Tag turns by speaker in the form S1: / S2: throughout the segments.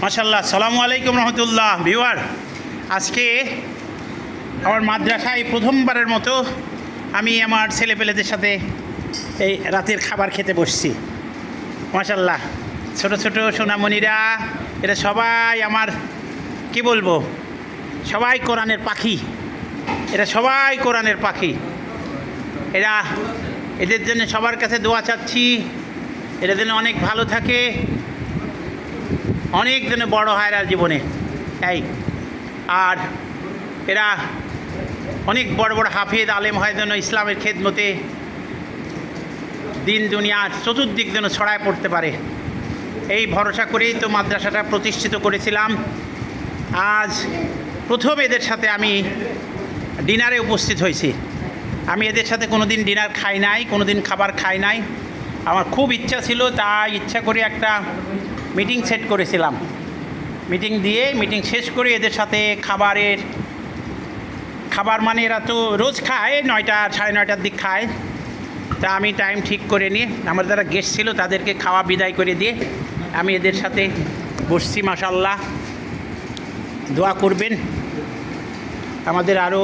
S1: মাশাআল্লাহ, আসসালামু আলাইকুম রহমতুল্লাহ। ভিউয়ার, আজকে আমার মাদ্রাসায় প্রথমবারের মতো আমি আমার ছেলেপেলেদের সাথে এই রাতের খাবার খেতে বসছি। মাশাআল্লাহ, ছোট ছোট সোনামণিরা, এরা সবাই আমার কি বলবো, সবাই কোরআনের পাখি। এরা সবাই কোরআনের পাখি। এদের জন্য সবার কাছে দোয়া চাচ্ছি, এরা যেন অনেক ভালো থাকে, অনেক যেন বড় হয় আর জীবনে। আর এরা অনেক বড় বড় হাফেজ আলেম হয়, যেন ইসলামের খেদমতে দিন দুনিয়ার চতুর্দিক যেন ছড়ায় পড়তে পারে, এই ভরসা করেই তো মাদ্রাসাটা প্রতিষ্ঠিত করেছিলাম। আজ প্রথম এদের সাথে আমি ডিনারে উপস্থিত হয়েছি। আমি এদের সাথে কোনো দিন ডিনার খাই নাই, কোনো দিন খাবার খাই নাই। আমার খুব ইচ্ছা ছিল, তাই ইচ্ছা করে একটা মিটিং সেট করেছিলাম। মিটিং শেষ করে এদের সাথে খাবার মানে এরা তো রোজ খায়, 9টা 9:30টার দিক খায়। তা আমি টাইম ঠিক করে নিয়ে আমার যারা গেস্ট ছিল তাদেরকে খাওয়া বিদায় করে দিয়ে আমি এদের সাথে বসছি। মাশাআল্লাহ, দোয়া করবেন। আমাদের আরও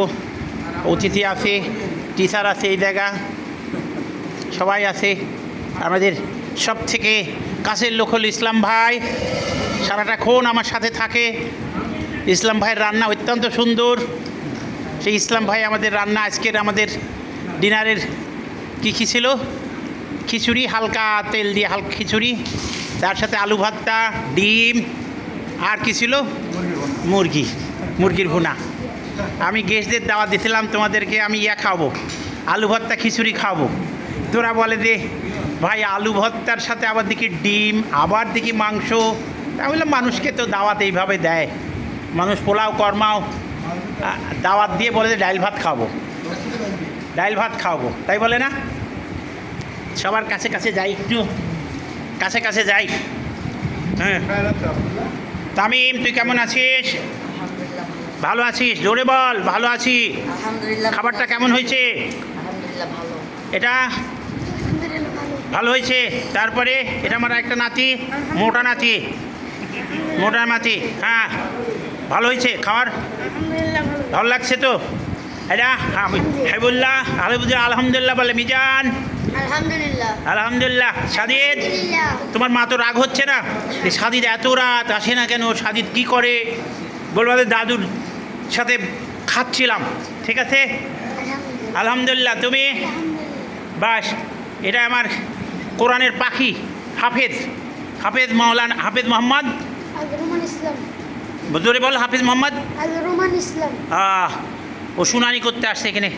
S1: অতিথি আছে, টিচার আছে, এই জায়গা সবাই আছে। আমাদের সব থেকে কাছের লোক হল ইসলাম ভাই, সারাটাক্ষণ আমার সাথে থাকে। ইসলাম ভাইয়ের রান্না অত্যন্ত সুন্দর। সেই ইসলাম ভাই আমাদের রান্না, আজকের আমাদের ডিনারের কী ছিল, খিচুড়ি, হালকা তেল দিয়ে হালকা খিচুড়ি, তার সাথে আলু ভর্তা, ডিম, আর কি ছিল, মুরগির ভুনা। আমি গেস্টদের দাওয়াত দিয়েছিলাম, তোমাদেরকে আমি খাওয়াবো, আলু ভর্তা খিচুড়ি খাওয়াবো। তোরা বলে যে ভাই আলু ভর্তার সাথে আবার দেখি ডিম, আবার দেখি মাংস। তাহলে মানুষকে তো দাওয়াত এইভাবে দেয়, মানুষ পোলাও কর্মাও দাওয়াত দিয়ে বলে যে ডাইল ভাত খাওয়াবো, তাই বলে না? সবার কাছে কাছে যাই, একটু কাছে যাই। হ্যাঁ, তামিম, তুই কেমন আছিস? ভালো আছিস? জোরে বল। ভালো আছি। খাবারটা কেমন হয়েছে? এটা ভালো হয়েছে। তারপরে এটা আমার একটা নাতি, মোটা নাতি। হ্যাঁ, ভালো হয়েছে খাবার? ভালো লাগছে তো? এটা হাবিবুল্লাহ, আলহামদুলিল্লাহ বলে। মিজান আলহামদুলিল্লাহ। সাদিদ, তোমার মা তো রাগ হচ্ছে না? সাদিদ এত রাত আসে না কেন? সাদিদ কি করে? বলবো দাদুর সাথে খাচ্ছিলাম। ঠিক আছে, আলহামদুলিল্লাহ। তুমি বাস, এটা আমার কোরআনের পাখি, হাফেজ মোহাম্মদ জোরে বল। হাফেজ মোহাম্মদ ইসলাম। ও শুনানি করতে আসছে এখানে।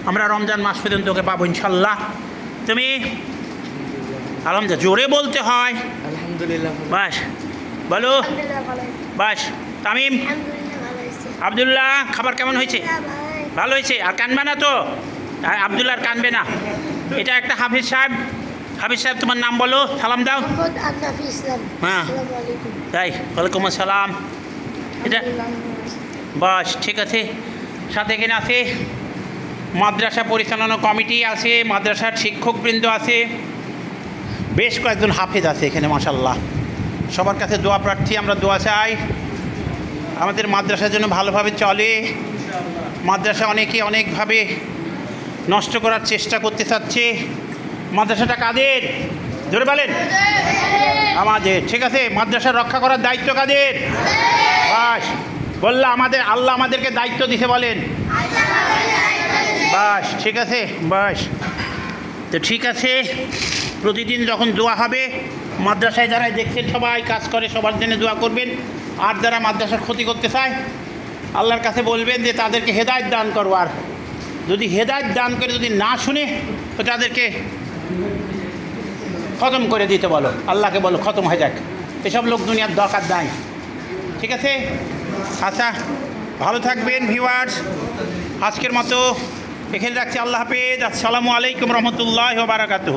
S1: আমরা রমজান মাস পর্যন্ত ওকে পাবো ইনশাল্লাহ। তুমি আলহামদুলিল্লাহ, জোরে বলতে হয়। আলহামদুলিল্লাহ। বাস বলো। বাস। তামিম, আবদুল্লাহ, খাবার কেমন হয়েছে? ভালো হয়েছে। আর কানবে না তো? আবদুল্লাহ আর কানবে না। এটা একটা হাফিজ সাহেব, তোমার নাম বলো, সালাম দাও। হ্যাঁ, তাই, ওয়ালাইকুম আসসালাম। এটা বাস, ঠিক আছে। সাথে এখানে আছে মাদ্রাসা পরিচালনা কমিটি আছে, মাদ্রাসার শিক্ষকবৃন্দ আছে, বেশ কয়েকজন হাফেজ আছে এখানে। মাশাআল্লাহ, সবার কাছে দোয়া প্রার্থী, আমরা দোয়া চাই আমাদের মাদ্রাসার জন্য ভালোভাবে চলে। মাদ্রাসা অনেকে অনেকভাবে নষ্ট করার চেষ্টা করতে চাচ্ছে। মাদ্রাসাটা কাদের? জোরে বলেন। আমাদের। ঠিক আছে, মাদ্রাসা রক্ষা করার দায়িত্ব কাদের? বাস, বললাম আমাদের, আল্লাহ আমাদেরকে দায়িত্ব দিতে বলেন। বাস, ঠিক আছে, বাস। তো ঠিক আছে, প্রতিদিন যখন দোয়া হবে, মাদ্রাসায় যারা দেখছেন সবাই কাজ করে, সবার জন্য দোয়া করবেন। আর যারা মাদ্রাসার ক্ষতি করতে চায়, আল্লাহর কাছে বলবেন যে তাদেরকে হেদায়েত দান করো। আর যদি হেদায়েত দান করে যদি না শুনে, তো তাদেরকে খতম করে দিতে বলো, আল্লাহকে বলো খতম হয়ে যাক। এসব লোক দুনিয়ার দরকার নাই। ঠিক আছে, আচ্ছা, ভালো থাকবেন ভিউয়ার্স। আজকের মতো এখানে রাখছি। আল্লাহ হাফেজ। আসসালামু আলাইকুম রহমতুল্লাহি ওয়া বারাকাতুহু।